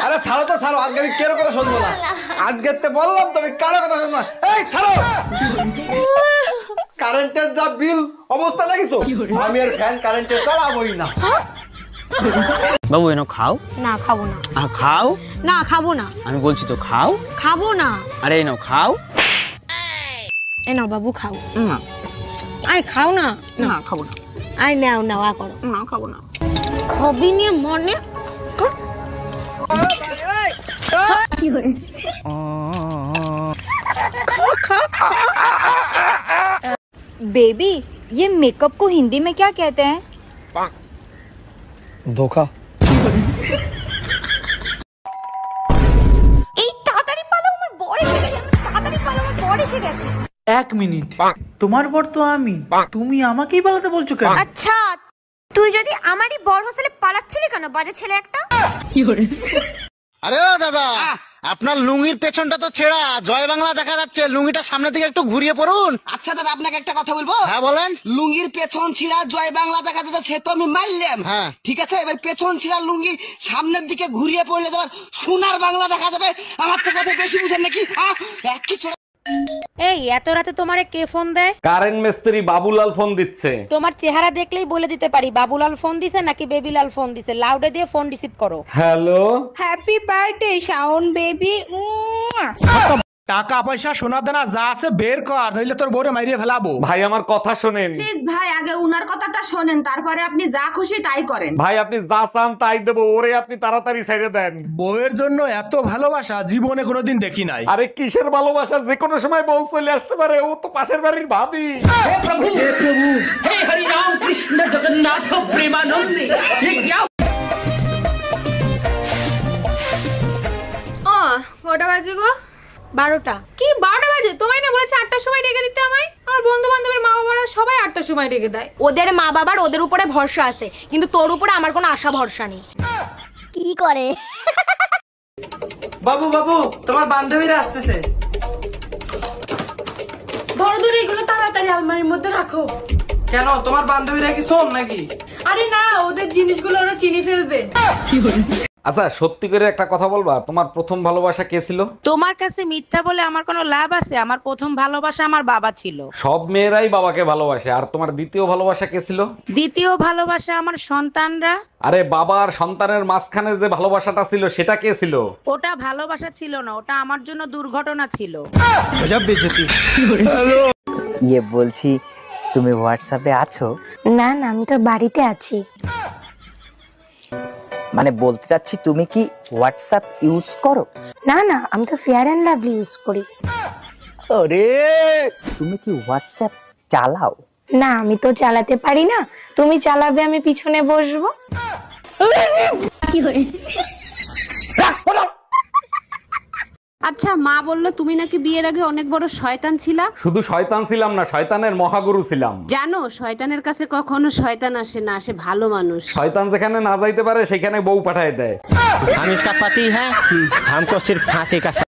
আরে ছাড়ো তো ছাড়ো, আজকে আমি কেরো কথা শুনবো না। আজকে তো বললাম তুমি কারো কথা শুনবো না। এই ছাড়ো, কারেন্টের যা বিল অবস্থা দেখিছো, আমি আর ফ্যান কারেন্টে চালাবোই না। বাবু এনো খাও। না খাবো না। খাও না খাবো না। আমি বলছি তো খাও। খাবো না। আরে এনো খাও। এ নাও বাবু খাও। না আরে খাও না। না খাবো না। আরে নাও নাও আ করো। না খাবো না। খাবি নিয়ে মনে बेबी ये मेकअप को हिंदी में क्या कहते हैं? ধোকা। এই তাড়াতাড়ি পালাও, আমার বর এসে গেছে। তাড়াতাড়ি পালাও, আমার বর এসে গেছে। এক মিনিট, তোমার বর তো আমি, তুমি আমাকেই পালাতে বলছো কেন? আচ্ছা তুই যদি আমারই বর হোস্টেলে পালাচ্ছিলি কেন, বাজে ছেলে একটা? আরে ও দাদা, আপনার লুঙ্গির পেছনটা তো ছেঁড়া, জয় বাংলা দেখা যাচ্ছে, লুঙ্গিটা সামনের দিকে একটু ঘুরিয়ে পড়ুন। আচ্ছা দাদা, আপনাকে একটা কথা বলবো। হ্যাঁ বলেন। লুঙ্গির পেছন ছিঁড়া জয় বাংলা দেখা যাচ্ছে, সে তো আমি মারলাম। হ্যাঁ ঠিক আছে, এবার পেছন ছিঁড়া লুঙ্গি সামনের দিকে ঘুরিয়ে পড়লে তোমার সোনার বাংলা দেখা যাবে। আমার তো কথা বেশি বুঝেন নাকি? একই ছোড়া। এই এত রাতে তোমারে কে ফোন দেয়? কারেন্ট মিস্ত্রি বাবুলাল ফোন দিচ্ছে। তোমার চেহারা দেখলেই বলে দিতে পারি বাবুলাল ফোন দিছে নাকি বেবিলাল ফোন দিছে। লাউডে দিয়ে ফোন রিসিভ করো। Hello, happy birthday Shaon baby. টাকা পয়সা সোনা দানা যা আছে বের কর, নইলে তোর বউরে মাইরিয়ে ফেলাবো। ভাই আমার কথা শোনেন। প্লিজ ভাই, আগে উনার কথাটা শোনেন, তারপরে আপনি যা খুশি তাই করেন। ভাই আপনি যা চান তাই দেবো, ওরে আপনি তাড়াতাড়ি ছেড়ে দেন। বউয়ের জন্য এত ভালোবাসা জীবনে কোনোদিন দেখি নাই। আরে কিসের ভালোবাসা, যে কোনো সময় বউ চলে আসতে পারে, ও তো পাশের বাড়ির ভাবি। কটা বাজে গো? 12টা। কি 12টা বাজে? তোমায় না বলেছে 8টার সময় ডেকে দিতে আমায়? আমার বন্ধু বান্ধবের মা বাবারা সবাই 8টার সময় ডেকে দেয়। ওদের মা বাবার ওদের উপরে ভরসা আছে, কিন্তু তোর উপরে আমার কোনো আশা ভরসা নেই। কি করে? বাবু বাবু, তোমার বান্ধবীরা আসতেছে। ধরো ধরো, এগুলো তাড়াতাড়ি আলমারির মধ্যে রাখো। কেন, তোমার বান্ধবীরা কি শোন নাকি? আরে না, ওদের জিনিসগুলো ওরা চিনি ফেলবে। আচ্ছা সত্যি করে একটা কথা বলবা, তোমার প্রথম ভালোবাসা কে ছিল? তোমার কাছে মিথ্যা বলে আমার কোনো লাভ আছে? আমার প্রথম ভালোবাসা আমার বাবা ছিল। সব মেয়েরাই বাবাকে ভালোবাসে। আর তোমার দ্বিতীয় ভালোবাসা কে ছিল? দ্বিতীয় ভালোবাসা আমার সন্তানরা। আরে বাবা আর সন্তানের মাঝখানে যে ভালোবাসাটা ছিল সেটা কে ছিল? ওটা ভালোবাসা ছিল না, ওটা আমার জন্য দুর্ঘটনা ছিল। ইয়ে বলছি তুমি হোয়াটসঅ্যাপে আছো? না না, আমি তো বাড়িতে আছি। মানে বলতে চাচ্ছি তুমি কি হোয়াটসঅ্যাপ ইউজ করো? না না, আমি তো ফেয়ার এন্ড লাভলি ইউজ করি। আরে তুমি কি হোয়াটসঅ্যাপ চালাও? না, আমি তো চালাতে পারি না। তুমি চালাবে, আমি পিছনে বসবো। আচ্ছা, মা বললো তুমি নাকি বিয়ের আগে অনেক বড় শয়তান ছিলা। শুধু শয়তান ছিলাম না, শয়তানের মহাগুরু ছিলাম। জানো, শয়তানের কাছে কখনো শয়তান আসে না, আসে ভালো মানুষ। শয়তান যেখানে না যাইতে পারে সেখানে বউ পাঠায় দেয়। हम इसका पति है, हमको सिर्फ फांसी का